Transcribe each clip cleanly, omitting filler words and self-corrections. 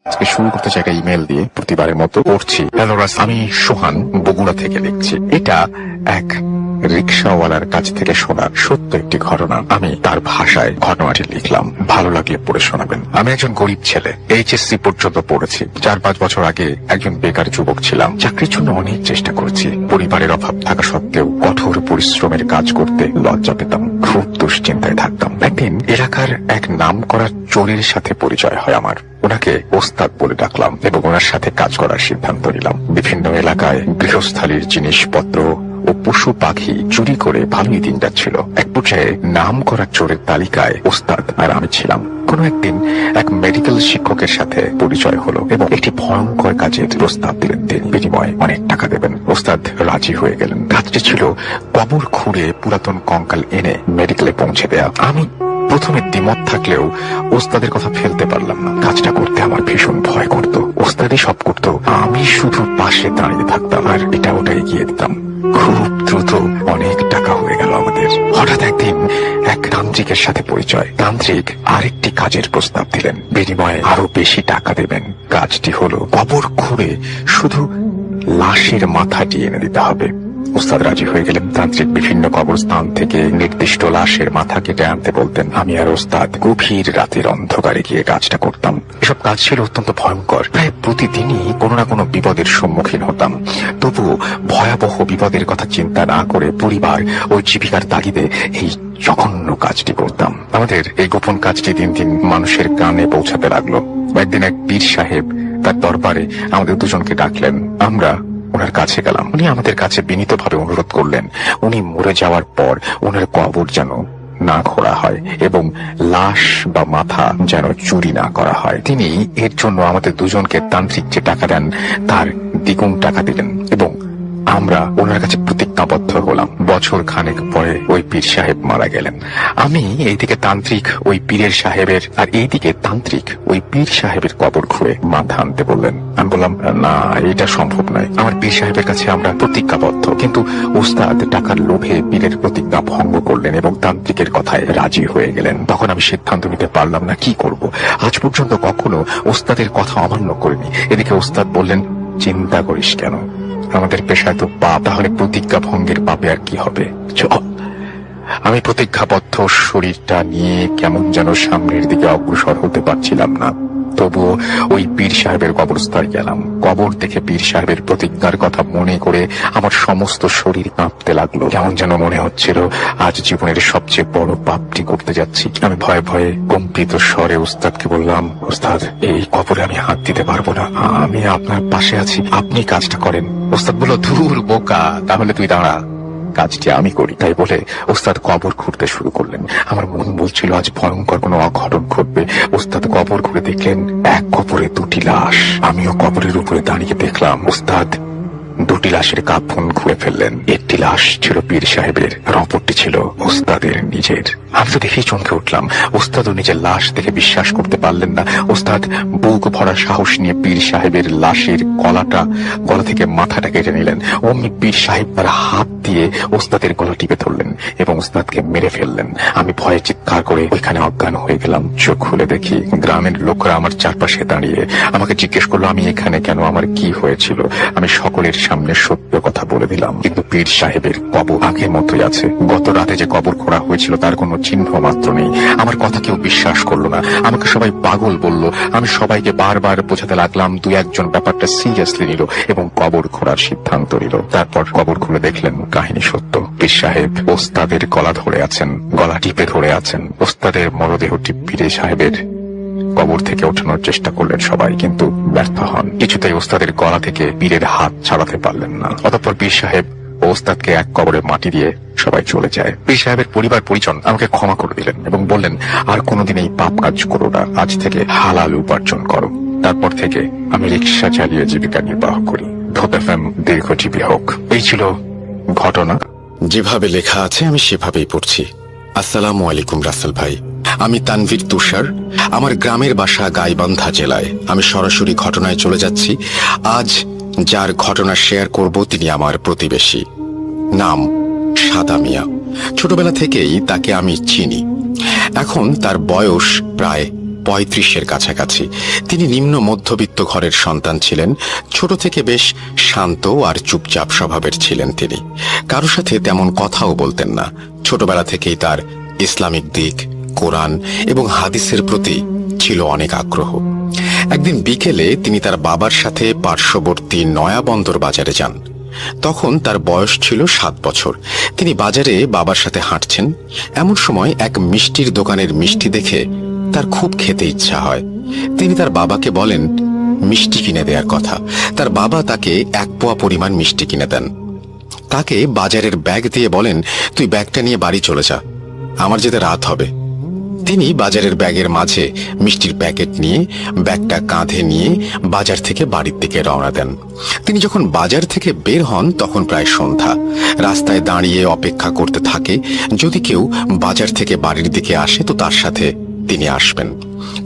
আজকে শুরু করতে চাই একটা ইমেল দিয়ে, প্রতিবারের মতো পড়ছি। হ্যালো রাস, আমি সোহান বগুড়া থেকে লিখছি। এটা এক রিক্সাওয়ালার কাছ থেকে শোনা সত্য একটি ঘটনা। আমি তার ভাষায় ঘটনাটি লিখলাম, ভালো লাগলে পড়ে শোনাবেন। আমি একজন গরিব ছেলে, এইচএসসি পর্যন্ত পড়েছি। 4-5 বছর আগে একজন বেকার যুবক ছিলাম। চাকরির জন্য অনেক চেষ্টা করেছি। পরিবারের অভাব থাকা সত্ত্বেও কঠোর পরিশ্রমের কাজ করতে লজ্জা পেতাম, খুব দুশ্চিন্তায় থাকতাম। একদিন এলাকার এক নামকরা চোরের সাথে পরিচয় হয় আমার। ওনাকে ওস্তাদ বলে ডাকলাম এবং ওনার সাথে কাজ করার সিদ্ধান্ত নিলাম। বিভিন্ন এলাকায় গৃহস্থালীর জিনিসপত্র ও পশু পাখি চুরি করে ভালোই দিন যাচ্ছিল। এক পর্যায়ে নাম করা চোরের তালিকায় ওস্তাদ আর আমি ছিলাম। কোন একদিন এক মেডিকেল শিক্ষকের সাথে পরিচয় হলো এবং একটি ভয়ঙ্কর কাজের প্রস্তাব দিলেন। তিনি বিনিময়ে অনেক টাকা দেবেন। ওস্তাদ রাজি হয়ে গেলেন। কাজটি ছিল কবর খুঁড়ে পুরাতন কঙ্কাল এনে মেডিকেলে পৌঁছে দেয়া। আমি প্রথমে দ্বিমত থাকলেও ওস্তাদের কথা ফেলতে পারলাম না। কাজটা করতে আমার ভীষণ ভয় করত। ওস্তাদই সব করত, আমি শুধু পাশে দাঁড়িয়ে থাকতাম আর এটা ওটা এগিয়ে দিতাম। খুব দ্রুত অনেক টাকা হয়ে গেল আমাদের। হঠাৎ একদিন এক তান্ত্রিকের সাথে পরিচয়। তান্ত্রিক আরেকটি কাজের প্রস্তাব দিলেন, বিনিময়ে আরো বেশি টাকা দেবেন। কাজটি হলো কবর খুঁড়ে শুধু লাশের মাথাটি এনে দিতে হবে। ওস্তাদ রাজি হয়ে গেলেন। তান্ত্রিক বিভিন্ন কবরস্থান থেকে নির্দিষ্ট লাশের মাথা কেটে আনতে বলতেন। আমি আর ওস্তাদ গভীর রাতের অন্ধকারে গিয়ে কাজটা করতাম। এসব কাজ ছিল অত্যন্ত ভয়ঙ্কর। প্রায় প্রতিদিনই কোনো না কোনো বিপদের সম্মুখীন হতাম। তবুও ভয়াবহ বিপদের কথা চিন্তা না করে পরিবার ও জীবিকার তাগিদে এই জঘন্য কাজটি করতাম। আমাদের এই গোপন কাজটি দিন দিন মানুষের কানে পৌঁছাতে লাগলো। একদিন এক পীর সাহেব তার দরবারে আমাদের দুজনকে ডাকলেন। আমরা ওনার কাছে গেলাম। উনি আমাদের কাছে বিনীতভাবে অনুরোধ করলেন, উনি মরে যাওয়ার পর ওনার কবর যেন না খোঁড়া হয় এবং লাশ বা মাথা যেন চুরি না করা হয়। তিনি এর জন্য আমাদের দুজনকে তান্ত্রিক যে টাকা দেন তার দ্বিগুণ টাকা দিলেন এবং আমরা ওনার কাছে প্রতিজ্ঞাবদ্ধ হলাম। বছর খানেক পরে ওই পীর সাহেব মারা গেলেন। আমি এইদিকে তান্ত্রিক ওই পীরের সাহেবের আর এইদিকে তান্ত্রিক ওই পীর সাহেবের কবর খুঁড়ে মাথা আনতে বললেন। আমি বললাম, না, এটা সম্ভব নয়। আমার পীর সাহেবের কাছে আমরা প্রতিজ্ঞাবদ্ধ। কিন্তু ওস্তাদ টাকার লোভে পীরের প্রতিজ্ঞা ভঙ্গ করলেন এবং তান্ত্রিকের কথায় রাজি হয়ে গেলেন। তখন আমি সিদ্ধান্ত নিতে পারলাম না কি করব। আজ পর্যন্ত কখনো ওস্তাদের কথা অমান্য করিনি। এদিকে ওস্তাদ বললেন, চিন্তা করিস কেন, আমাদের পেশায় তো পাপ, তাহলে প্রতিজ্ঞা ভঙ্গের পাপে আর কি হবে। আমি প্রতিজ্ঞাবদ্ধ শরীরটা নিয়ে কেমন যেন সামনের দিকে অগ্রসর হতে পারছিলাম না। তবুও ওই পীর সাহেবের কবরস্থানে গেলাম। কবর দেখে পীর সাহেবের প্রতিজ্ঞার কথা মনে করে আমার সমস্ত শরীর কাঁপতে লাগলো। কেমন যেন মনে হচ্ছিল আজ জীবনের সবচেয়ে বড় পাপটি করতে যাচ্ছি। আমি ভয়ে ভয়ে কম্পিত স্বরে ওস্তাদকে বললাম, ওস্তাদ, এই কবরে আমি হাত দিতে পারবো না, আমি আপনার পাশে আছি, আপনি কাজটা করেন। ওস্তাদ বলল, ধুর বোকা, তাহলে তুই দাঁড়া, কাজটি আমি করি। তাই বলে ওস্তাদ কবর খুঁড়তে শুরু করলেন। আমার মন বলছিল আজ ভয়ঙ্কর কোনো অঘটন ঘটবে। ওস্তাদ কবর খুঁড়ে দেখলেন এক কবরে দুটি লাশ। আমিও কবরের উপরে দাঁড়িয়ে দেখলাম ওস্তাদ দুটি লাশের কাফন খুঁড়ে ফেললেন। একটি লাশ ছিল পীর সাহেবের আর অপরটি ছিল ওস্তাদের নিজের। আমি তো দেখেই চমকে উঠলাম। ওস্তাদও নিজের লাশ দেখে বিশ্বাস করতে পারলেন না। ওস্তাদ বুক ভরা সাহস নিয়ে পীর সাহেবের লাশের গলা থেকে মাথাটা কেটে নিলেন। অমনি পীর সাহেব তার হাত দিয়ে ওস্তাদের গলা টিপে ধরলেন এবং ওস্তাদকে মেরে ফেললেন। আমি ভয়ে চিৎকার করে ওইখানে অজ্ঞান হয়ে গেলাম। চোখ খুলে দেখি গ্রামের লোকরা আমার চারপাশে দাঁড়িয়ে। আমাকে জিজ্ঞেস করলো আমি এখানে কেন, আমার কি হয়েছিল। আমি সকলের সামনে সত্য কথা বলে দিলাম। কিন্তু পীর সাহেবের কবর আগের মতোই আছে। গত রাতে যে কবর খোঁড়া হয়েছিল তার কোনো চিহ্ন মাত্র নেই। আমার কথা কেউ বিশ্বাস করলো না। আমাকে সবাই পাগল বলল। আমি সবাইকে বারবার বোঝাতে লাগলাম। 2-1 ব্যাপারটা সিরিয়াসলি নিল এবং কবর খোঁড়ার সিদ্ধান্ত নিল। তারপর কবর খুলে দেখলেন কাহিনী সত্য। পীর সাহেব ওস্তাদের গলা ধরে আছেন, গলা টিপে ধরে আছেন। ওস্তাদের মরদেহটি পীর সাহেবের কবর থেকে ওঠানোর চেষ্টা করলেন সবাই, কিন্তু ব্যর্থ হন। কিছুতেই ওস্তাদের গলা থেকে পীরের হাত ছাড়াতে পারলেন না। অতঃপর পীর সাহেব ওস্তাদকে এক কবরে মাটি দিয়ে সবাই চলে যায়। পীর সাহেবের পরিবার পরিজন আমাকে ক্ষমা করে দিলেন এবং বললেন, আর কোনোদিন এই পাপ কাজ করো না, আজ থেকে হালাল উপার্জন করো। তারপর থেকে আমি রিক্সা চালিয়ে জীবিকা নির্বাহ করি। ধোতেফেম দীর্ঘজীবী হোক। এই ছিল ঘটনা। যেভাবে লেখা আছে আমি সেভাবেই পড়ছি। আসসালামু আলাইকুম রাসেল ভাই, আমি তানভীর তুষার। আমার গ্রামের বাসা গাইবান্ধা জেলায়। আমি সরাসরি ঘটনায় চলে যাচ্ছি। আজ যার ঘটনা শেয়ার করব তিনি আমার প্রতিবেশী। নাম সাদা মিয়া। ছোটবেলা থেকেই তাকে আমি চিনি। এখন তার বয়স প্রায় 35-এর কাছাকাছি। তিনি নিম্ন মধ্যবিত্ত ঘরের সন্তান ছিলেন। ছোট থেকে বেশ শান্ত আর চুপচাপ স্বভাবের ছিলেন তিনি। কারো সাথে তেমন কথাও বলতেন না। ছোটবেলা থেকেই তার ইসলামিক দিক, কোরআন এবং হাদিসের প্রতি ছিল অনেক আগ্রহ। একদিন বিকেলে তিনি তার বাবার সাথে পার্শ্ববর্তী নয়াবন্দর বাজারে যান। তখন তার বয়স ছিল 7 বছর। তিনি বাজারে বাবার সাথে হাঁটছেন। এমন সময় এক মিষ্টির দোকানের মিষ্টি দেখে তার খুব খেতে ইচ্ছা হয়। তিনি তার বাবাকে বলেন মিষ্টি কিনে দেওয়ার কথা। তার বাবা তাকে 1 পোয়া পরিমাণ মিষ্টি কিনে দেন। তাকে বাজারের ব্যাগ দিয়ে বলেন, তুই ব্যাগটা নিয়ে বাড়ি চলে যা, আমার যেতে রাত হবে। তিনি বাজারের ব্যাগের মাঝে মিষ্টির প্যাকেট নিয়ে ব্যাগটা কাঁধে নিয়ে বাজার থেকে বাড়ির দিকে রওনা দেন। তিনি যখন বাজার থেকে বের হন তখন প্রায় সন্ধ্যা। রাস্তায় দাঁড়িয়ে অপেক্ষা করতে থাকে, যদি কেউ বাজার থেকে বাড়ির দিকে আসে তো তার সাথে তিনি আসবেন।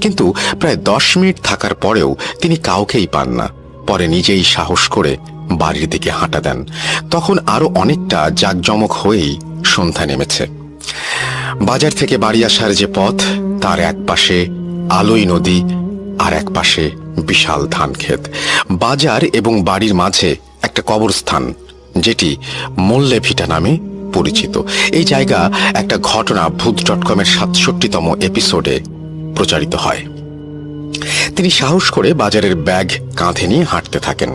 কিন্তু প্রায় 10 মিনিট থাকার পরেও তিনি কাউকেই পান না। পরে নিজেই সাহস করে বাড়ির দিকে হাঁটা দেন। তখন আরো অনেকটা জাঁকজমক হয়েই সন্ধ্যা নেমেছে। বাজার থেকে বাড়ি আসার যে পথ, তার এক পাশে আলোই নদী আর এক পাশে বিশাল ধান ক্ষেত। বাজার এবং বাড়ির মাঝে একটা কবরস্থান, যেটি মোল্লে ভিটা নামে পরিচিত। এই জায়গা একটা ঘটনা ভূত.com-এর 67তম এপিসোডে প্রচারিত হয়। তিনি সাহস করে বাজারের ব্যাগ কাঁধে নিয়ে হাঁটতে থাকেন।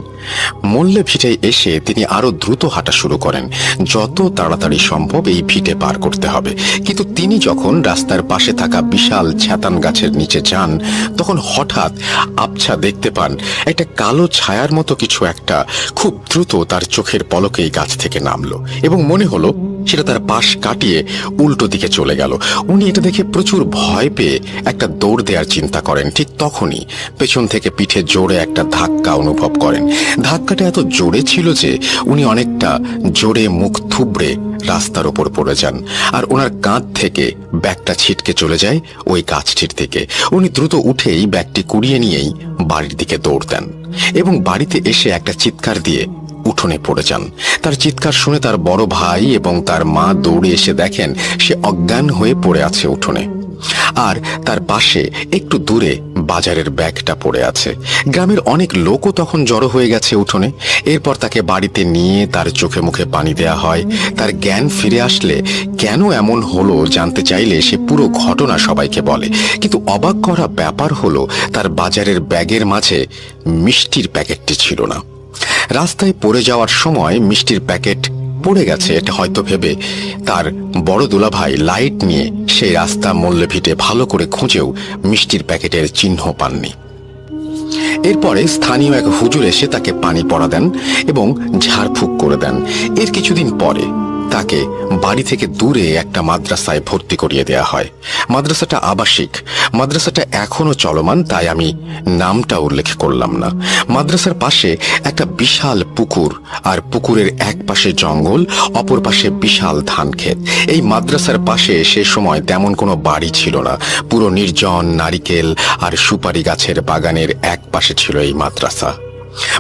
মোল্লে ভিটায় এসে তিনি আরো দ্রুত হাঁটা শুরু করেন। যত তাড়াতাড়ি সম্ভব এই ভিটে পার করতে হবে। কিন্তু তিনি যখন রাস্তার পাশে থাকা বিশাল ছাতান গাছের নিচে যান, তখন হঠাৎ আবছা দেখতে পান একটা কালো ছায়ার মতো কিছু একটা খুব দ্রুত তার চোখের পলকেই গাছ থেকে নামলো এবং মনে হলো সেটা তার পাশ কাটিয়ে উল্টো দিকে চলে গেল। উনি এটা দেখে প্রচুর ভয় পেয়ে একটা দৌড় দেওয়ার চিন্তা করেন। ঠিক তখনই পেছন থেকে পিঠে জোরে একটা ধাক্কা অনুভব করেন। ধাক্কাটা এত জোরে ছিল যে উনি অনেকটা জোরে মুখ থুবড়ে রাস্তার ওপর পড়ে যান, আর ওনার কাঁধ থেকে ব্যাগটা ছিটকে চলে যায় ওই গাছটির দিকে। উনি দ্রুত উঠেই ব্যাগটি কুড়িয়ে নিয়েই বাড়ির দিকে দৌড় দেন এবং বাড়িতে এসে একটা চিৎকার দিয়ে উঠোনে পড়ে যান। তার চিৎকার শুনে তার বড় ভাই এবং তার মা দৌড়ে এসে দেখেন সে অজ্ঞান হয়ে পড়ে আছে উঠোনে, আর তার পাশে একটু দূরে বাজারের ব্যাগটা পড়ে আছে। গ্রামের অনেক লোকও তখন জড়ো হয়ে গেছে উঠোনে। এরপর তাকে বাড়িতে নিয়ে তার চোখে মুখে পানি দেয়া হয়। তার জ্ঞান ফিরে আসলে কেন এমন হলো জানতে চাইলে সে পুরো ঘটনা সবাইকে বলে। কিন্তু অবাক করা ব্যাপার হলো তার বাজারের ব্যাগের মাঝে মিষ্টির প্যাকেটটি ছিল না। রাস্তায় পড়ে যাওয়ার সময় মিষ্টির প্যাকেট পড়ে গেছে এটা হয়তো ভেবে তার বড় দুলাভাই লাইট নিয়ে সেই রাস্তা মোল্লে ভিটে ভালো করে খুঁজেও মিষ্টির প্যাকেটের চিহ্ন পাননি। এরপরে স্থানীয় এক হুজুর এসে তাকে পানি পড়া দেন এবং ঝাড়ফুঁক করে দেন। এর কিছুদিন পরে তাকে বাড়ি থেকে দূরে একটা মাদ্রাসায় ভর্তি করিয়ে দেয়া হয়। মাদ্রাসাটা আবাসিক। মাদ্রাসাটা এখনো চলমান, তাই আমি নামটা উল্লেখ করলাম না। মাদ্রাসার পাশে একটা বিশাল পুকুর, আর পুকুরের এক পাশে জঙ্গল, অপর পাশে বিশাল ধান ক্ষেত। এই মাদ্রাসার পাশে সে সময় তেমন কোনো বাড়ি ছিল না। পুরো নির্জন নারিকেল আর সুপারি গাছের বাগানের এক পাশে ছিল এই মাদ্রাসা।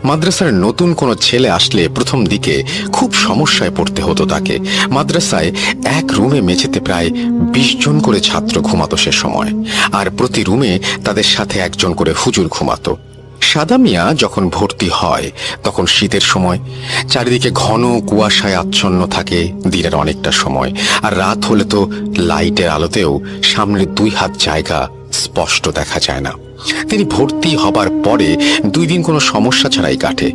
মাদ্রাসার নতুন কোনো ছেলে আসলে প্রথম দিকে খুব সমস্যায় পড়তে হতো তাকে। মাদ্রাসায় এক রুমে মেঝেতে প্রায় 20 জন করে ছাত্র ঘুমাতো সে সময়, আর প্রতি রুমে তাদের সাথে একজন করে হুজুর ঘুমাতো। সাদা মিয়া যখন ভর্তি হয় তখন শীতের সময়, চারিদিকে ঘন কুয়াশায় আচ্ছন্ন থাকে দিনের অনেকটা সময়, আর রাত হলে তো লাইটের আলোতেও সামনের 2 হাত জায়গা স্পষ্ট দেখা যায় না। তিনি ভর্তি হবার পরে 2 দিন কোনো সমস্যা ছাড়াই কাটে।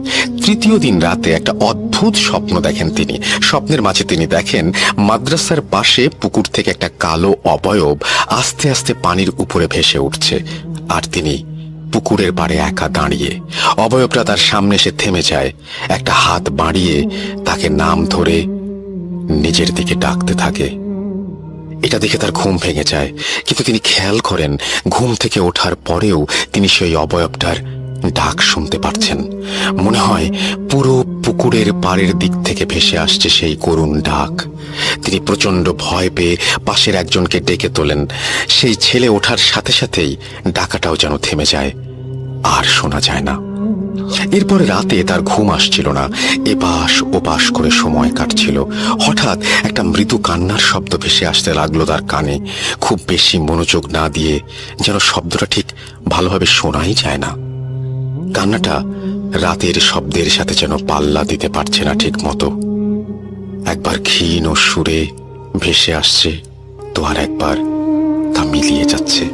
তৃতীয় দিন রাতে একটা অদ্ভুত স্বপ্ন দেখেন তিনি। স্বপ্নের মাঝে তিনি দেখেন মাদ্রাসার পাশে পুকুর থেকে একটা কালো অবয়ব আস্তে আস্তে পানির উপরে ভেসে উঠছে, আর তিনি পুকুরের পাড়ে একা দাঁড়িয়ে। অবয়বটা তার সামনে এসে থেমে যায়, একটা হাত বাড়িয়ে তাকে নাম ধরে নিজের দিকে ডাকতে থাকে। এটা দেখে তার ঘুম ভেঙে যায়, কিন্তু তিনি খেয়াল করেন ঘুম থেকে ওঠার পরেও তিনি সেই অবয়বটার ডাক শুনতে পারছেন। মনে হয় পুরো পুকুরের পাড়ের দিক থেকে ভেসে আসছে সেই করুণ ডাক। তিনি প্রচন্ড ভয় পেয়ে পাশের একজনকে ডেকে তোলেন। সেই ছেলে ওঠার সাথে সাথেই ডাকাটাও যেন থেমে যায়, আর শোনা যায় না। এরপরে রাতে তার ঘুম আসছিল না, এপাশ ওপাশ করে সময় কাটছিল। হঠাৎ একটা মৃদু কান্নার শব্দ ভেসে আসতে লাগলো তার কানে। খুব বেশি মনোযোগ না দিয়ে, যেন শব্দটা ঠিক ভালোভাবে শোনাই যায় না। কান্নাটা রাতের শব্দের সাথে যেন পাল্লা দিতে পারছে না ঠিক মতো। একবার ক্ষীণ ও সুরে ভেসে আসছে, তো আর একবার তা মিলিয়ে যাচ্ছে।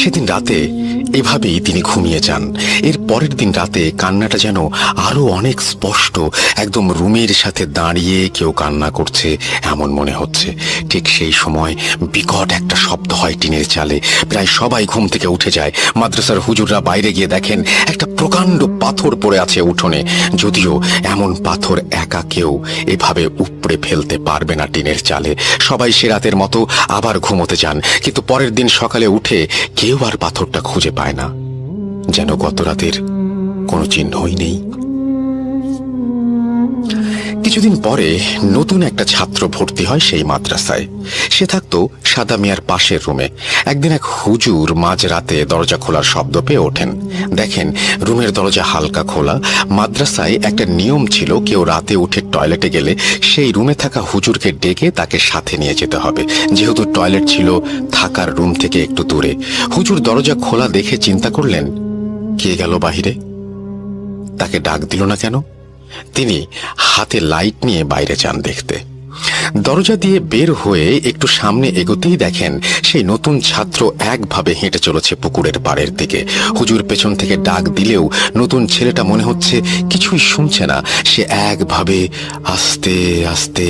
সেদিন রাতে এভাবেই তিনি ঘুমিয়ে যান। এর পরের দিন রাতে কান্নাটা যেন আরো অনেক স্পষ্ট, একদম রুমের সাথে দাঁড়িয়ে কেউ কান্না করছে এমন মনে হচ্ছে। ঠিক সেই সময় বিকট একটা শব্দ হয় টিনের চালে। প্রায় সবাই ঘুম থেকে উঠে যায়। মাদ্রাসার হুজুররা বাইরে গিয়ে দেখেন একটা প্রকাণ্ড পাথর পড়ে আছে উঠোনে। যদিও এমন পাথর একা কেউ এভাবে উপড়ে ফেলতে পারবে না টিনের চালে। সবাই সে রাতের মতো আবার ঘুমোতে যান, কিন্তু পরের দিন সকালে উঠে কেউ আর পাথরটা খুঁজে পায় না, যেন গত রাতের কোনো চিহ্নই নেই। কিছুদিন পরে নতুন একটা ছাত্র ভর্তি হয় সেই মাদ্রাসায়। সে থাকতো সাদা মিয়ার পাশের রুমে। একদিন এক হুজুর মাঝরাতে দরজা খোলার শব্দ পেয়ে ওঠেন। দেখেন রুমের দরজা হালকা খোলা। মাদ্রাসায় একটা নিয়ম ছিল, কেউ রাতে উঠে টয়লেটে গেলে সেই রুমে থাকা হুজুরকে ডেকে তাকে সাথে নিয়ে যেতে হবে, যেহেতু টয়লেট ছিল থাকার রুম থেকে একটু দূরে। হুজুর দরজা খোলা দেখে চিন্তা করলেন, কে গেল বাহিরে? তাকে ডাক দিল না কেন? তিনি হাতে লাইট নিয়ে বাইরে যান দেখতে। দরজা দিয়ে বের হয়ে একটু সামনে এগোতেই দেখেন সেই নতুন ছাত্র একভাবে হেঁটে চলেছে পুকুরের পাড়ের দিকে। হুজুর পেছন থেকে ডাক দিলেও নতুন ছেলেটা মনে হচ্ছে কিছুই শুনছে না। সে একভাবে আস্তে আস্তে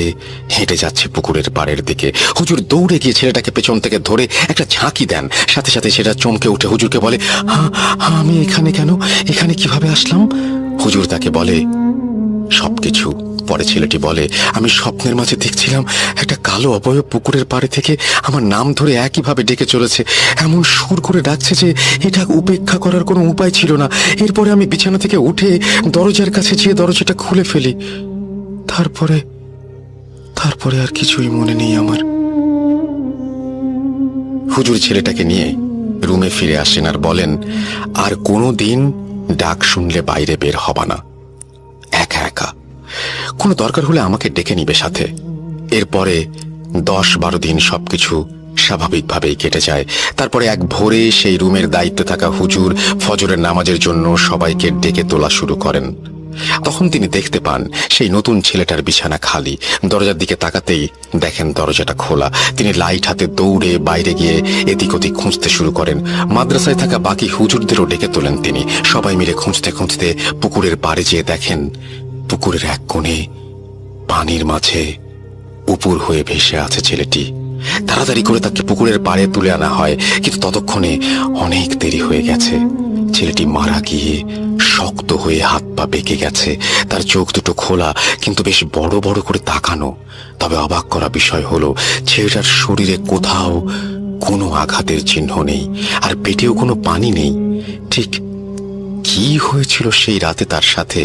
হেঁটে যাচ্ছে পুকুরের পাড়ের দিকে। হুজুর দৌড়ে গিয়ে ছেলেটাকে পেছন থেকে ধরে একটা ঝাঁকি দেন। সাথে সাথে সেটা চমকে উঠে হুজুরকে বলে, আমি এখানে কেন? এখানে কিভাবে আসলাম? হুজুর তাকে বলে সবকিছু। পরে ছেলেটি বলে, আমি স্বপ্নের মাঝে দেখছিলাম একটা কালো অবয়ব পুকুরের পাড়ে থেকে আমার নাম ধরে একইভাবে ডেকে চলেছে, এমন সুর করে ডাকছে যে এটা উপেক্ষা করার কোনো উপায় ছিল না। এরপরে আমি বিছানা থেকে উঠে দরজার কাছে যেয়ে দরজাটা খুলে ফেলি। তারপরে আর কিছুই মনে নেই আমার। হুজুর ছেলেটাকে নিয়ে রুমে ফিরে আসেন আর বলেন, আর কোনো দিন ডাক শুনলে বাইরে বের হবা না, একা একা। কোনো দরকার হলে আমাকে ডেকে নিবে সাথে। এরপরে 10-12 দিন সবকিছু স্বাভাবিকভাবেই কেটে যায়। তারপরে এক ভোরে সেই রুমের দায়িত্বে থাকা হুজুর ফজরের নামাজের জন্য সবাইকে ডেকে তোলা শুরু করেন। তখন তিনি দেখতে পান সেই নতুন ছেলেটার বিছানা খালি। দরজার দিকে তাকাতেই দেখেন দরজাটা খোলা। তিনি লাইট হাতে দৌড়ে বাইরে গিয়ে এদিক ওদিক খুঁজতে শুরু করেন। মাদ্রাসায় থাকা বাকি হুজুরদেরও ডেকে তোলেন তিনি। সবাই মিলে খুঁজতে খুঁজতে পুকুরের পাড়ে যেয়ে দেখেন পুকুরের এক কোণে পানির মাঝে উপুর হয়ে ভেসে আছে ছেলেটি। তাড়াতাড়ি করে তাকে পুকুরের পাড়ে তুলে আনা হয়, কিন্তু ততক্ষণে অনেক দেরি হয়ে গেছে। ছেলেটি মারা গিয়ে শক্ত হয়ে হাত পা বেঁকে গেছে। তার চোখ দুটো খোলা, কিন্তু বেশ বড় বড় করে তাকানো। তবে অবাক করা বিষয় হলো ছেলেটার শরীরে কোথাও কোনো আঘাতের চিহ্ন নেই, আর পেটেও কোনো পানি নেই। ঠিক কি হয়েছিল সেই রাতে তার সাথে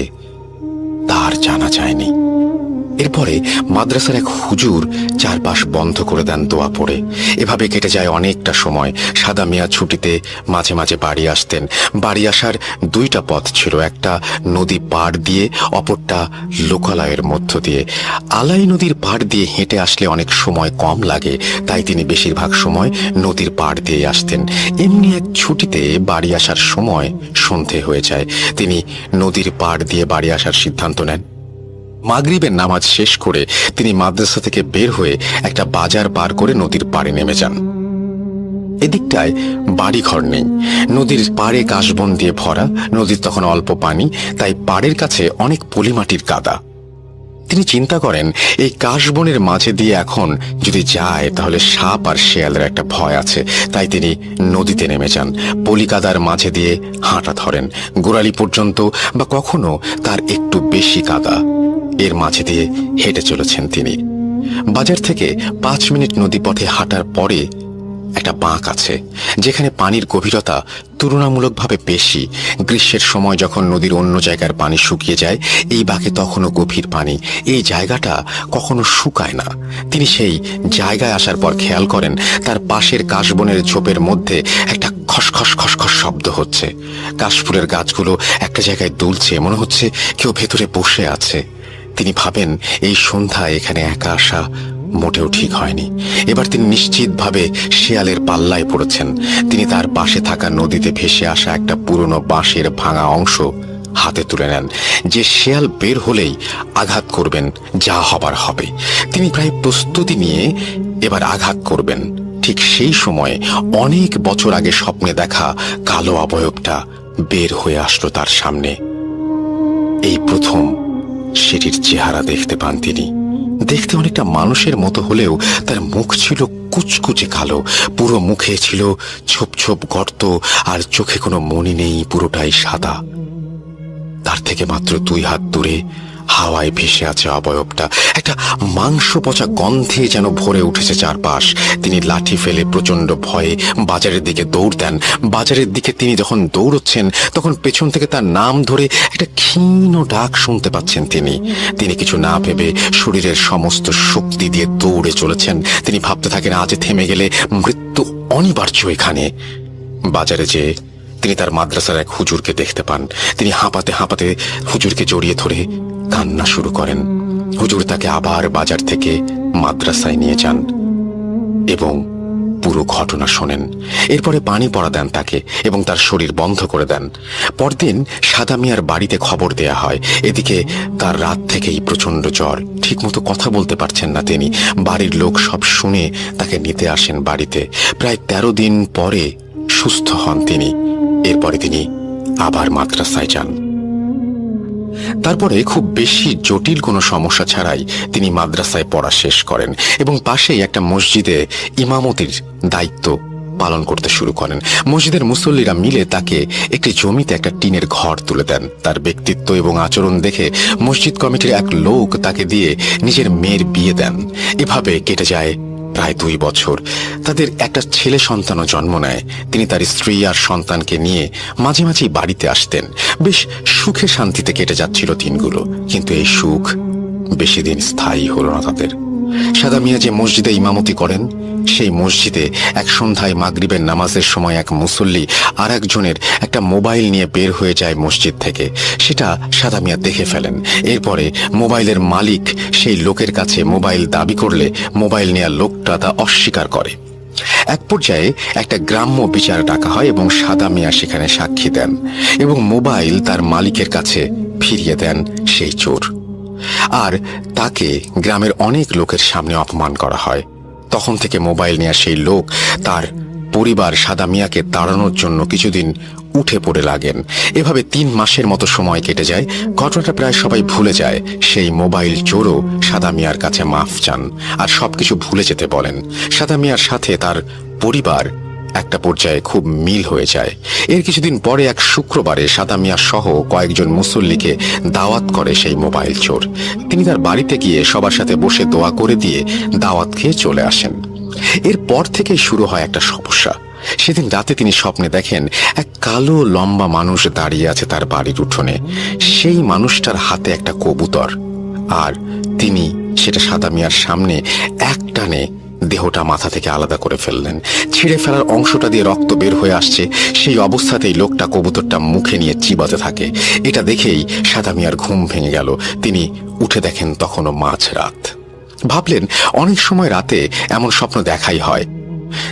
তার জানা যায়নি। এরপরে মাদ্রাসার এক হুজুর চারপাশ বন্ধ করে দেন দোয়া পড়ে। এভাবে কেটে যায় অনেকটা সময়। সাদা মিয়া ছুটিতে মাঝে মাঝে বাড়ি আসতেন। বাড়ি আসার 2টা পথ ছিল, একটা নদী পাড় দিয়ে, অপরটা লোকালয়ের মধ্য দিয়ে। আলাই নদীর পাড় দিয়ে হেঁটে আসলে অনেক সময় কম লাগে, তাই তিনি বেশিরভাগ সময় নদীর পাড় দিয়ে আসতেন। এমনি এক ছুটিতে বাড়ি আসার সময় সন্ধে হয়ে যায়। তিনি নদীর পাড় দিয়ে বাড়ি আসার সিদ্ধান্ত নেন। মাগরিবের নামাজ শেষ করে তিনি মাদ্রাসা থেকে বের হয়ে একটা বাজার পার করে নদীর পাড়ে নেমে যান। এদিকটায় বাড়িঘর নেই। নদীর পাড়ে কাশবন দিয়ে ভরা। নদীর তখন অল্প পানি, তাই পাড়ের কাছে অনেক পলিমাটির কাদা। তিনি চিন্তা করেন এই কাশবনের মাঝে দিয়ে এখন যদি যায় তাহলে সাপ আর শেয়ালের একটা ভয় আছে, তাই তিনি নদীতে নেমে যান। পলিকাদার মাঝে দিয়ে হাঁটা ধরেন গোড়ালি পর্যন্ত, বা কখনো তার একটু বেশি কাদা। এর মাঝে দিয়ে হেঁটে চলেছেন তিনি। বাজার থেকে 5 মিনিট নদীপথে হাঁটার পরে একটা বাঁক আছে, যেখানে পানির গভীরতা তুলনামূলকভাবে বেশি। গ্রীষ্মের সময় যখন নদীর অন্য জায়গার পানি শুকিয়ে যায়, এই বাঁকে তখনও গভীর পানি। এই জায়গাটা কখনো শুকায় না। তিনি সেই জায়গায় আসার পর খেয়াল করেন তার পাশের কাশবনের ঝোপের মধ্যে একটা খসখস খসখস শব্দ হচ্ছে। কাশফুলের গাছগুলো একটা জায়গায় দুলছে, মনে হচ্ছে কেউ ভেতরে বসে আছে। তিনি ভাবেন এই সন্ধ্যায় এখানে একা আসা মোটেও ঠিক হয়নি। এবার তিনি নিশ্চিতভাবে শেয়ালের পাল্লায় পড়েছেন। তিনি তার পাশে থাকা নদীতে ভেসে আসা একটা পুরনো বাঁশের ভাঙা অংশ হাতে তুলে নেন, যে শেয়াল বের হলেই আঘাত করবেন, যা হবার হবে। তিনি প্রায় প্রস্তুতি নিয়ে এবার আঘাত করবেন। ঠিক সেই সময় অনেক বছর আগে স্বপ্নে দেখা কালো অবয়বটা বের হয়ে আসলো তার সামনে। এই প্রথম সেটির চেহারা দেখতে পান তিনি। দেখতে অনেকটা মানুষের মতো হলেও তার মুখ ছিল কুচকুচে কালো। পুরো মুখে ছিল ছোপ ছোপ গর্ত, আর চোখে কোনো মনি নেই, পুরোটাই সাদা। তার থেকে মাত্র 2 হাত দূরে হাওয়ায় ভেসে আছে অবয়বটা। একটা মাংস পচা গন্ধে যেন ভরে উঠেছে চারপাশ। তিনি লাঠি ফেলে প্রচন্ড ভয়ে বাজারের দিকে দৌড় দেন। বাজারের দিকে তিনি যখন দৌড়চ্ছেন, তখন পেছন থেকে তার নাম ধরে একটা ক্ষীণ ডাক শুনতে পাচ্ছেন তিনি। তিনি কিছু না ভেবে শরীরের সমস্ত শক্তি দিয়ে দৌড়ে চলেছেন। তিনি ভাবতে থাকেন, আজ থেমে গেলে মৃত্যু অনিবার্য এখানে। বাজারে যেয়ে তিনি তার মাদ্রাসার এক হুজুরকে দেখতে পান। তিনি হাঁপাতে হাঁপাতে হুজুরকে জড়িয়ে ধরে কান্না শুরু করেন। হুজুর তাকে আবার বাজার থেকে মাদ্রাসায় নিয়ে যান এবং পুরো ঘটনা শোনেন। এরপরে পানি পড়া দেন তাকে এবং তার শরীর বন্ধ করে দেন। পরদিন সাদা মিয়ার বাড়িতে খবর দেয়া হয়। এদিকে তার রাত থেকেই প্রচন্ড জ্বর, ঠিকমতো কথা বলতে পারছেন না তিনি। বাড়ির লোক সব শুনে তাকে নিতে আসেন বাড়িতে। প্রায় 13 দিন পরে সুস্থ হন তিনি। এরপরে তিনি আবার মাদ্রাসায় যান। তারপরে খুব বেশি জটিল কোনো সমস্যা ছাড়াই তিনি মাদ্রাসায় পড়া শেষ করেন এবং পাশেই একটা মসজিদে ইমামতির দায়িত্ব পালন করতে শুরু করেন। মসজিদের মুসল্লিরা মিলে তাকে একটি জমিতে একটা টিনের ঘর তুলে দেন। তার ব্যক্তিত্ব এবং আচরণ দেখে মসজিদ কমিটির এক লোক তাকে দিয়ে নিজের মেয়ের বিয়ে দেন। এভাবে কেটে যায় প্রায় 2 বছর। তাদের একটা ছেলে সন্তানও জন্ম নেয়। তিনি তার স্ত্রী আর সন্তানকে নিয়ে মাঝে মাঝেই বাড়িতে আসতেন। বেশ সুখে শান্তিতে কেটে যাচ্ছিল দিনগুলো, কিন্তু এই সুখ বেশি দিন স্থায়ী হলো না তাদের। সাদা মিয়া যে মসজিদে ইমামতি করেন, সেই মসজিদে এক সন্ধ্যায় মাগরিবের নামাজের সময় এক মুসল্লি আর একজনের একটা মোবাইল নিয়ে বের হয়ে যায় মসজিদ থেকে। সেটা সাদা মিয়া দেখে ফেলেন। এরপরে মোবাইলের মালিক সেই লোকের কাছে মোবাইল দাবি করলে মোবাইল নেওয়া লোকটা তা অস্বীকার করে। এক পর্যায়ে একটা গ্রাম্য বিচার ডাকা হয় এবং সাদা মিয়া সেখানে সাক্ষী দেন এবং মোবাইল তার মালিকের কাছে ফিরিয়ে দেন সেই চোর। আর তাকে গ্রামের অনেক লোকের সামনে অপমান করা হয়। তখন থেকে মোবাইল নেওয়া সেই লোক তার পরিবার সাদা মিয়াকে তাড়ানোর জন্য কিছুদিন উঠে পড়ে লাগেন। এভাবে 3 মাসের মতো সময় কেটে যায়। ঘটনাটা প্রায় সবাই ভুলে যায়। সেই মোবাইল চোরও সাদা মিয়ার কাছে মাফ চান আর সবকিছু ভুলে যেতে বলেন। সাদা মিয়ার সাথে তার পরিবার একটা পর্যায়ে খুব মিল হয়ে যায়। এর কিছুদিন পরে এক শুক্রবারে সাদা মিয়া সহ কয়েকজন মুসল্লিকে দাওয়াত করে সেই মোবাইল চোর। তিনি তার বাড়িতে গিয়ে সবার সাথে বসে দোয়া করে দিয়ে দাওয়াত খেয়ে চলে আসেন। এরপর থেকেই শুরু হয় একটা সমস্যা। সেদিন রাতে তিনি স্বপ্নে দেখেন এক কালো লম্বা মানুষ দাঁড়িয়ে আছে তার বাড়ির উঠোনে। সেই মানুষটার হাতে একটা কবুতর, আর তিনি সেটা সাদা মিয়ার সামনে এক টানে দেহটা মাথা থেকে আলাদা করে ফেললেন। ছিঁড়ে ফেলার অংশটা দিয়ে রক্ত বের হয়ে আসছে। সেই অবস্থাতেই লোকটা কবুতরটা মুখে নিয়ে চিবাতে থাকে। এটা দেখেই সাদা মিয়ার ঘুম ভেঙে গেল। তিনি উঠে দেখেন তখনও মাঝরাত। ভাবলেন অনেক সময় রাতে এমন স্বপ্ন দেখাই হয়।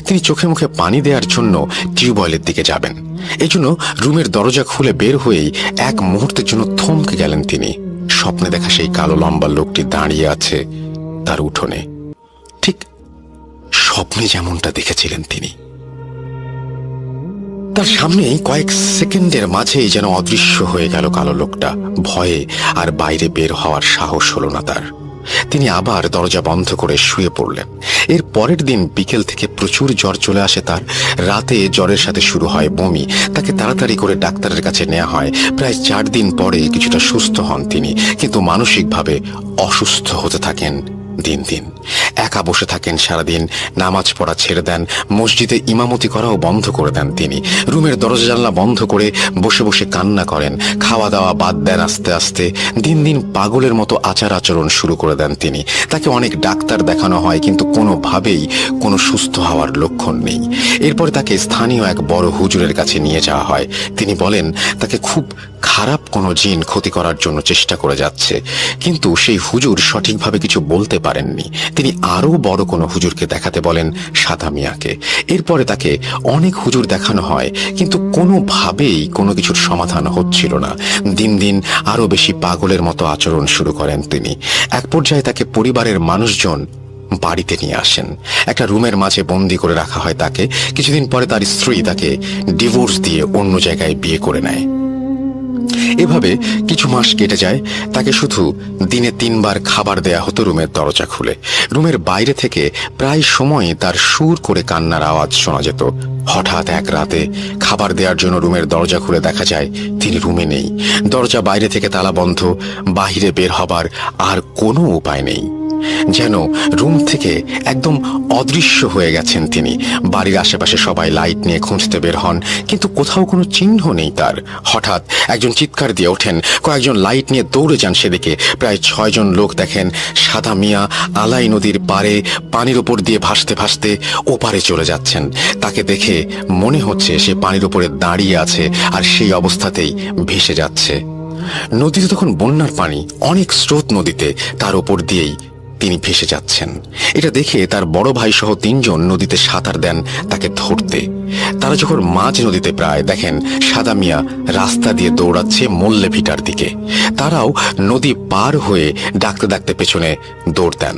তিনি চোখে মুখে পানি দেওয়ার জন্য টিউবওয়েলের দিকে যাবেন। এজন্য রুমের দরজা খুলে বের হয়েই এক মুহূর্তের জন্য থমকে গেলেন তিনি। স্বপ্নে দেখা সেই কালো লম্বা লোকটি দাঁড়িয়ে আছে তার উঠোনে, ঠিক স্বপ্নে যেমনটা দেখেছিলেন তিনি। তার সামনেই কয়েক সেকেন্ডের মাঝেই যেন অদৃশ্য হয়ে গেল কালো লোকটা। ভয়ে আর বাইরে বের হওয়ার সাহস হলো না তার। তিনি আবার দরজা বন্ধ করে শুয়ে পড়লেন। এর পরের দিন বিকেল থেকে প্রচুর জ্বর চলে আসে তার। রাতে জ্বরের সাথে শুরু হয় বমি। তাকে তাড়াতাড়ি করে ডাক্তারের কাছে নেওয়া হয়। প্রায় 4 দিন পরে কিছুটা সুস্থ হন তিনি, কিন্তু মানসিকভাবে অসুস্থ হতে থাকেন দিন দিন একা বসে থাকেন সারাদিন, নামাজ পড়া ছেড়ে দেন, মসজিদে ইমামতি করাও বন্ধ করে দেন তিনি। রুমের দরজা জানলা বন্ধ করে বসে বসে কান্না করেন, খাওয়া দাওয়া বাদ দেন আস্তে আস্তে। দিন দিন পাগলের মতো আচার আচরণ শুরু করে দেন তিনি। তাকে অনেক ডাক্তার দেখানো হয়, কিন্তু কোনোভাবেই কোনো সুস্থ হওয়ার লক্ষণ নেই। এরপরে তাকে স্থানীয় এক বড় হুজুরের কাছে নিয়ে যাওয়া হয়। তিনি বলেন তাকে খুব খারাপ কোনো জিন ক্ষতি করার জন্য চেষ্টা করে যাচ্ছে, কিন্তু সেই হুজুর সঠিকভাবে কিছু বলতে পারেননি। তিনি আরো বড় কোনো হুজুরকে দেখাতে বলেন, সাদা মিয়াকে। এরপরে তাকে অনেক হুজুর দেখানো হয়, কিন্তু কোনোভাবেই কোনো কিছুর সমাধান হচ্ছিল না। দিন দিন আরো বেশি পাগলের মতো আচরণ শুরু করেন তিনি। এক পর্যায়ে তাকে পরিবারের মানুষজন বাড়িতে নিয়ে আসেন। একটা রুমের মাঝে বন্দি করে রাখা হয় তাকে। কিছুদিন পরে তার স্ত্রী তাকে ডিভোর্স দিয়ে অন্য জায়গায় বিয়ে করে নেয়। এভাবে কিছু মাস কেটে যায়। তাকে শুধু দিনে 3 বার খাবার দেয়া হতো রুমের দরজা খুলে। রুমের বাইরে থেকে প্রায় সময় তার সুর করে কান্নার আওয়াজ শোনা যেত। হঠাৎ এক রাতে খাবার দেওয়ার জন্য রুমের দরজা খুলে দেখা যায় তিনি রুমে নেই। দরজা বাইরে থেকে তালা বন্ধ, বাহিরে বের হবার আর কোনো উপায় নেই। যেন রুম থেকে একদম অদৃশ্য হয়ে গেছেন তিনি। বাড়ির আশেপাশে সবাই লাইট নিয়ে খুঁজতে বের হন, কিন্তু কোথাও কোনো চিহ্ন নেই তার। হঠাৎ একজন চিৎকার দিয়ে ওঠেন, কয়েকজন লাইট নিয়ে দৌড়ে যান সেদিকে। প্রায় 6 জন লোক দেখেন সাদা মিয়া আলাই নদীর পাড়ে পানির ওপর দিয়ে ভাসতে ভাসতে ওপারে চলে যাচ্ছেন। তাকে দেখে মনে হচ্ছে সে পানির ওপরে দাঁড়িয়ে আছে আর সেই অবস্থাতেই ভেসে যাচ্ছে। নদীতে তখন বন্যার পানি, অনেক স্রোত নদীতে, তার ওপর দিয়েই তিনি ভেসে যাচ্ছেন। এটা দেখে তার বড় ভাই সহ 3 জন নদীতে সাঁতার দেন তাকে ধরতে। তারা যখন মাঝ নদীতে প্রায় দেখেন সাদা মিয়া রাস্তা দিয়ে দৌড়াচ্ছে মল্লে ভিটার দিকে। তারাও নদী পার হয়ে ডাকতে ডাকতে পেছনে দৌড় দেন।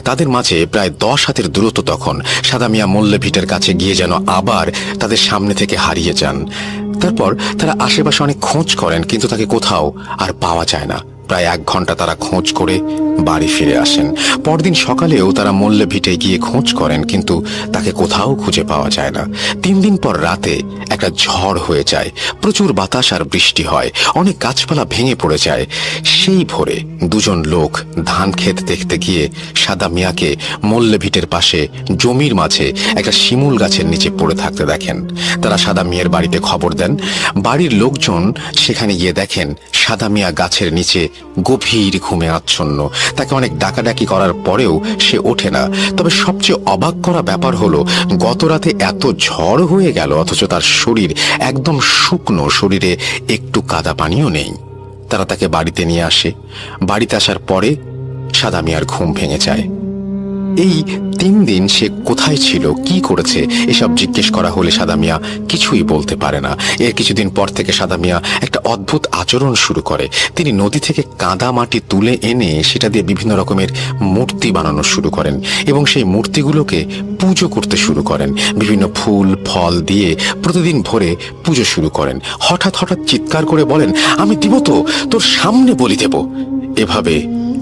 তাদের মাঝে প্রায় 10 হাতের দূরত্ব। তখন সাদা মিয়া মল্লে ভিটার কাছে গিয়ে যেন আবার তাদের সামনে থেকে হারিয়ে যান। তারপর তারা আশেপাশে অনেক খোঁজ করেন, কিন্তু তাকে কোথাও আর পাওয়া যায় না। প্রায় 1 ঘন্টা তারা খোঁজ করে বাড়ি ফিরে আসেন। পরদিন সকালেও তারা মল্লে ভিটে গিয়ে খোঁজ করেন, কিন্তু তাকে কোথাও খুঁজে পাওয়া যায় না। 3 দিন পর রাতে একটা ঝড় হয়ে যায়। প্রচুর বাতাস আর বৃষ্টি হয়, অনেক গাছপালা ভেঙে পড়ে যায়। সেই ভোরে 2 জন লোক ধান ক্ষেত দেখতে গিয়ে সাদা মিয়াকে মল্লে ভিটের পাশে জমির মাঝে একটা শিমুল গাছের নিচে পড়ে থাকতে দেখেন। তারা সাদা মিয়ার বাড়িতে খবর দেন। বাড়ির লোকজন সেখানে গিয়ে দেখেন সাদা মিয়া গাছের নিচে গভীর ঘুমে আচ্ছন্ন। তাকে অনেক ডাকাডাকি করার পরেও সে ওঠে না। তবে সবচেয়ে অবাক করা ব্যাপার হলো, গত রাতে এত ঝড় হয়ে গেল অথচ তার শরীর একদম শুকনো, শরীরে একটু কাদা পানিও নেই। তারা তাকে বাড়িতে নিয়ে আসে। বাড়িতে আসার পরে সাদা মিয়ার ঘুম ভেঙে যায়। এই 3 দিন সে কোথায় ছিল, কি করেছে, এসব জিজ্ঞেস করা হলে সাদা মিয়া কিছুই বলতে পারে না। এর কিছুদিন পর থেকে সাদা মিয়া একটা অদ্ভুত আচরণ শুরু করে। তিনি নদী থেকে কাদা মাটি তুলে এনে সেটা দিয়ে বিভিন্ন রকমের মূর্তি বানানো শুরু করেন এবং সেই মূর্তিগুলোকে পুজো করতে শুরু করেন। বিভিন্ন ফুল ফল দিয়ে প্রতিদিন ভোরে পুজো শুরু করেন। হঠাৎ হঠাৎ চিৎকার করে বলেন, আমি দিব তো, তোর সামনে বলি দেব। এভাবে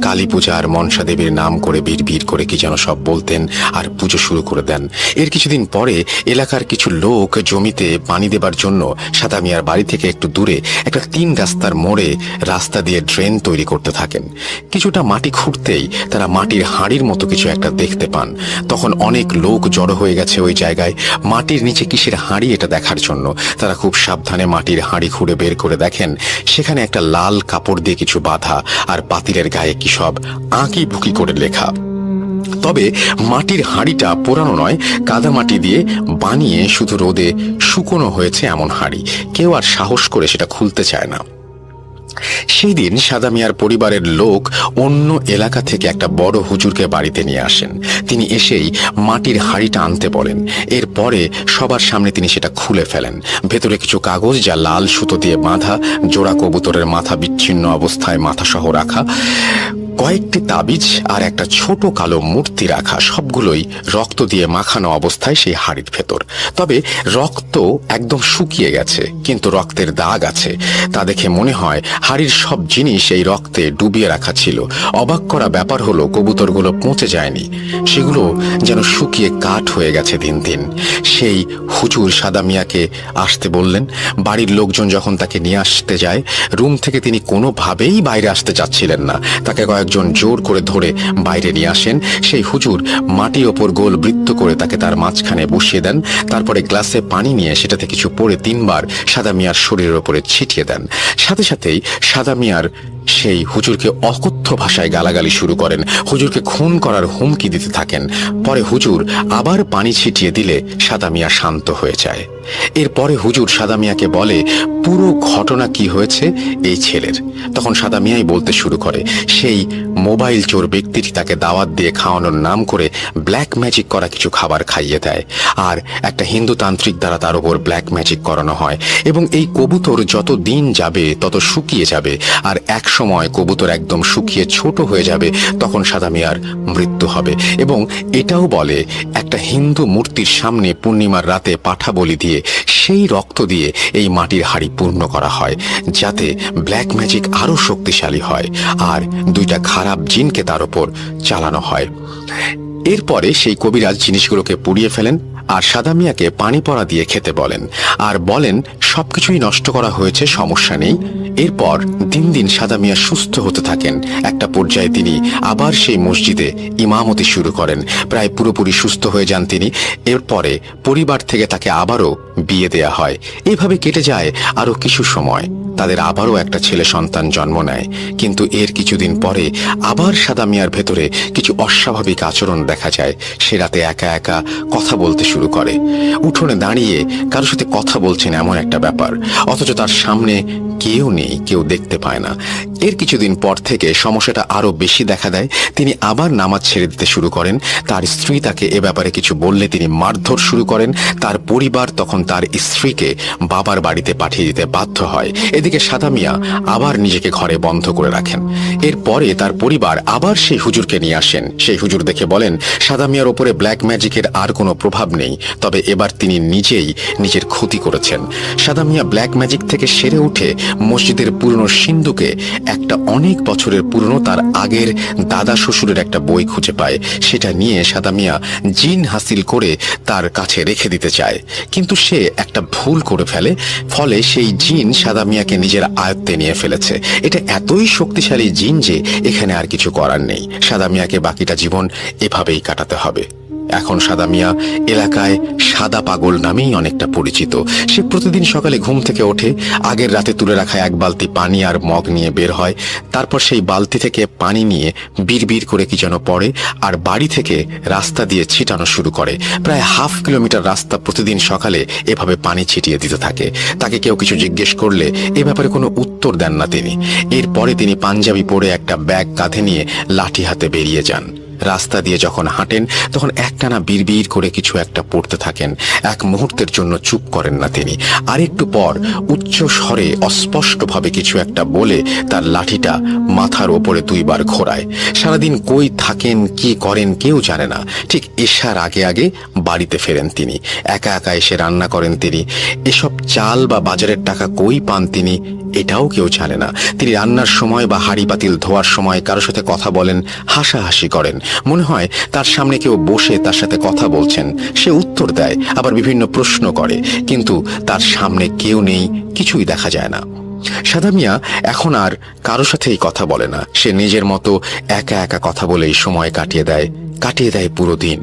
কালী পূজা আর মনসা দেবীর নাম করে বিড় করে কি যেন সব বলতেন আর পুজো শুরু করে দেন। এর কিছুদিন পরে এলাকার কিছু লোক জমিতে পানি দেবার জন্য সাদা মিয়ার বাড়ি থেকে একটু দূরে একটা 3 রাস্তার মোড়ে রাস্তা দিয়ে ড্রেন তৈরি করতে থাকেন। কিছুটা মাটি খুঁড়তেই তারা মাটির হাঁড়ির মতো কিছু একটা দেখতে পান। তখন অনেক লোক জড়ো হয়ে গেছে ওই জায়গায় মাটির নিচে কিসের হাঁড়ি এটা দেখার জন্য। তারা খুব সাবধানে মাটির হাঁড়ি খুঁড়ে বের করে দেখেন সেখানে একটা লাল কাপড় দিয়ে কিছু বাঁধা আর পাতিলের গায়ে কি সব আঁকি বুকি করে লেখা। তবে মাটির হাঁড়িটা পোড়ানো নয়, কাদা মাটি দিয়ে বানিয়ে শুধু রোদে শুকনো হয়েছে এমন হাঁড়ি। কেউ আর সাহস করে সেটা খুলতে চায় না। সেই দিন সাদা মিয়ার পরিবারের লোক অন্য এলাকা থেকে একটা বড় হুজুরকে বাড়িতে নিয়ে আসেন। তিনি এসেই মাটির হাঁড়িটা আনতে বলেন। এরপরে সবার সামনে তিনি সেটা খুলে ফেলেন। ভেতরে কিছু কাগজ যা লাল সুতো দিয়ে বাঁধা, জোড়া কবুতরের মাথা বিচ্ছিন্ন অবস্থায় মাথা সহ রাখা, কয়েকটি তাবিজ আর একটা ছোট কালো মূর্তি রাখা, সবগুলোই রক্ত দিয়ে মাখানো অবস্থায় সেই হাঁড়ির ভেতর। তবে রক্ত একদম শুকিয়ে গেছে, কিন্তু রক্তের দাগ আছে। তা দেখে মনে হয় হাঁড়ির সব জিনিস এই রক্তে ডুবিয়ে রাখা ছিল। অবাক করা ব্যাপার হলো কবুতরগুলো পচে যায়নি, সেগুলো যেন শুকিয়ে কাঠ হয়ে গেছে দিন দিন। সেই হুজুর সাদা মিয়াকে আসতে বললেন। বাড়ির লোকজন যখন তাকে নিয়ে আসতে যায়, রুম থেকে তিনি কোনোভাবেই বাইরে আসতে চাচ্ছিলেন না। তাকে কয়েকজন একজন জোর করে ধরে বাইরে নিয়ে আসেন। সেই হুজুর মাটির ওপর গোল বৃত্ত করে তাকে তার মাঝখানে বসিয়ে দেন। তারপরে গ্লাসে পানি নিয়ে সেটাতে কিছু পরে 3 বার সাদা মিয়ার শরীরের ওপরে ছিটিয়ে দেন। সাথে সাথেই সাদা মিয়ার সেই হুজুরকে অকথ্য ভাষায় গালাগালি শুরু করেন, হুজুরকে খুন করার হুমকি দিতে থাকেন। পরে হুজুর আবার পানি ছিটিয়ে দিলে সাদা মিয়া শান্ত হয়ে যায়। এরপরে হুজুর সাদা মিয়াকে বলে পুরো ঘটনা কি হয়েছে এই ছেলের। তখন সাদা মিয়াই বলতে শুরু করে সেই মোবাইল চোর ব্যক্তিটি তাকে দাওয়াত দিয়ে খাওয়ানোর নাম করে ব্ল্যাক ম্যাজিক করা কিছু খাবার খাইয়ে দেয়, আর একটা হিন্দু তান্ত্রিক দ্বারা তার উপর ব্ল্যাক ম্যাজিক করানো হয় এবং এই কবুতর যত দিন যাবে তত শুকিয়ে যাবে, আর এক সময় কবুতর একদম শুকিয়ে ছোট হয়ে যাবে, তখন সাদা মিয়ার মৃত্যু হবে। এবং এটাও বলে একটা হিন্দু মূর্তির সামনে পূর্ণিমার রাতে পাঠা বলি দিয়ে সেই রক্ত দিয়ে এই মাটির হাড়ি পূর্ণ করা হয়, যাতে ব্ল্যাক ম্যাজিক আরো শক্তিশালী হয় আর 2টা খারাপ জিনকে তার উপর চালানো হয়। এরপরে সেই কবিরাজ জিনিসগুলোকে পুড়িয়ে ফেলেন আর সাদা মিয়াকে পানি পড়া দিয়ে খেতে বলেন আর বলেন সবকিছুই নষ্ট করা হয়েছে, সমস্যা নেই। এরপর দিন দিন সাদা মিয়া সুস্থ হতে থাকেন। একটা পর্যায়ে তিনি আবার সেই মসজিদে ইমামতি শুরু করেন, প্রায় পুরোপুরি সুস্থ হয়ে যান তিনি। এরপরে পরিবার থেকে তাকে আবারও বিয়ে দেয়া হয়। এভাবে কেটে যায় আরো কিছু সময়। তাদের আবারও একটা ছেলে সন্তান জন্ম নেয়, কিন্তু এর কিছুদিন পরে আবার সাদা মিয়ার ভেতরে কিছু অস্বাভাবিক আচরণ দেখা যায়। সে রাতে একা একা কথা বলতে শুরু করে, উঠোনে দাঁড়িয়ে কারোর সাথে কথা বলছেন এমন একটা ব্যাপার, অথচ তার সামনে কেউ নেই, কেউ দেখতে পায় না। এর কিছুদিন পর থেকে সমস্যাটা আরো বেশি দেখা দেয়। তিনি আবার নামাজ ছেড়ে দিতে শুরু করেন। তার স্ত্রী তাকে এ ব্যাপারে কিছু বললে তিনি মারধর শুরু করেন। তার পরিবার তখন তার স্ত্রীকে বাবার বাড়িতে পাঠিয়ে দিতে বাধ্য হয়। এদিকে সাদা মিয়া আবার নিজেকে ঘরে বন্ধ করে রাখেন। এরপরে তার পরিবার আবার সেই হুজুরকে নিয়ে আসেন। সেই হুজুর দেখে বলেন সাদা মিয়ার ওপরে ব্ল্যাক ম্যাজিকের আর কোনো প্রভাব নেই, তবে এবার তিনি নিজেই নিজের ক্ষতি করেছেন। সাদা মিয়া ব্ল্যাক ম্যাজিক থেকে সেরে উঠে মসজিদের পুরনো সিন্ধুকে একটা অনেক বছরের পুরনো তার আগের দাদা শ্বশুরের একটা বই খুঁজে পায়। সেটা নিয়ে সাদা মিয়া জিন হাসিল করে তার কাছে রেখে দিতে চায়, কিন্তু সে একটা ভুল করে ফেলে। ফলে সেই জিন সাদা মিয়াকে নিজের আয়ত্তে নিয়ে ফেলেছে। এটা এতই শক্তিশালী জিন যে এখানে আর কিছু করার নেই। সাদা মিয়াকে বাকিটা জীবন এভাবেই কাটাতে হবে। এখন সাদা মিয়া এলাকায় সাদা পাগল নামেই অনেকটা পরিচিত। সে প্রতিদিন সকালে ঘুম থেকে ওঠে, আগের রাতে তুলে রাখা 1 বালতি পানি আর মগ নিয়ে বের হয়। তারপর সেই বালতি থেকে পানি নিয়ে বিড়বিড় করে কি যেন পড়ে আর বাড়ি থেকে রাস্তা দিয়ে ছিটানো শুরু করে। প্রায় ½ কিলোমিটার রাস্তা প্রতিদিন সকালে এভাবে পানি ছিটিয়ে দিতে থাকে। তাকে কেউ কিছু জিজ্ঞেস করলে এ ব্যাপারে কোনো উত্তর দেন না তিনি। এরপরে তিনি পাঞ্জাবি পরে একটা ব্যাগ কাঁধে নিয়ে লাঠি হাতে বেরিয়ে যান। রাস্তা দিয়ে যখন হাঁটেন তখন একটানা বিড়বিড় করে কিছু একটা পড়তে থাকেন। এক মুহূর্তের জন্য চুপ করেন না তিনি। আরেকটু পর উচ্চ স্বরে অস্পষ্টভাবে কিছু একটা বলে তার লাঠিটা মাথার ওপরে 2 বার ঘোরায়। সারাদিন কই থাকেন কি করেন কেউ জানে না। ঠিক এশার আগে আগে বাড়িতে ফেরেন তিনি। একা একা এসে রান্না করেন তিনি। এসব চাল বা বাজারের টাকা কই পান তিনি এটাও কেউ জানে না। তিনি রান্নার সময় বা হাঁড়ি পাতিল ধোয়ার সময় কারোর সাথে কথা বলেন, হাসাহাসি করেন। মনে হয় তার সামনে কেউ বসে তার সাথে কথা বলছেন। সে উত্তর দেয়, আবার বিভিন্ন প্রশ্ন করে, কিন্তু তার সামনে কেউ নেই, কিছুই দেখা যায় না। সাদা মিয়া এখন আর কারোর সাথেই কথা বলে না। সে নিজের মতো একা একা কথা বলেই সময় কাটিয়ে দেয় পুরো দিন।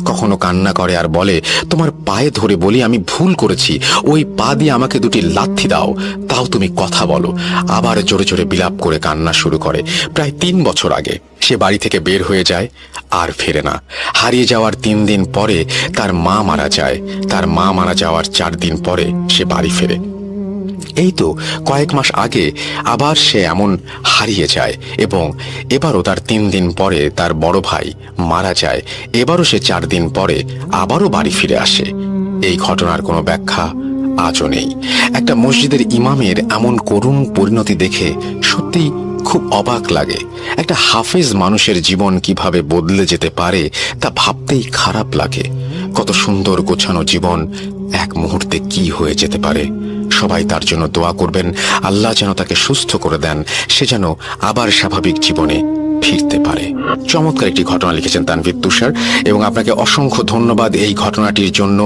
কখনো কান্না করে আর বলে, তোমার পায়ে ধরে বলি আমি ভুল করেছি, ওই পা দিয়ে আমাকে 2টি লাথি দাও, তাও তুমি কথা বলো। আবার জোরে জোরে বিলাপ করে কান্না শুরু করে। প্রায় 3 বছর আগে সে বাড়ি থেকে বের হয়ে যায়, আর ফেরে না। হারিয়ে যাওয়ার 3 দিন পরে তার মা মারা যায়। তার মা মারা যাওয়ার 4 দিন পরে সে বাড়ি ফেরে। এই তো কয়েক মাস আগে আবার সে এমন হারিয়ে যায় এবং এবারও তার 3 দিন পরে তার বড় ভাই মারা যায়। এবারও সে 4 দিন পরে আবারও বাড়ি ফিরে আসে। এই ঘটনার কোনো ব্যাখ্যা আজও নেই। একটা মসজিদের ইমামের এমন করুণ পরিণতি দেখে সত্যি খুব অবাক লাগে। একটা হাফেজ মানুষের জীবন কিভাবে বদলে যেতে পারে তা ভাবতেই খারাপ লাগে। কত সুন্দর গোছানো জীবন এক মুহূর্তে কি হয়ে যেতে পারে। সবাই তার জন্য দোয়া করবেন, আল্লাহ যেন তাকে সুস্থ করে দেন, সে যেন আবার স্বাভাবিক জীবনে ফিরতে পারে। চমৎকার একটি ঘটনা লিখেছেন তানভীর তুষার, এবং আপনাকে অসংখ্য ধন্যবাদ এই ঘটনাটির জন্য।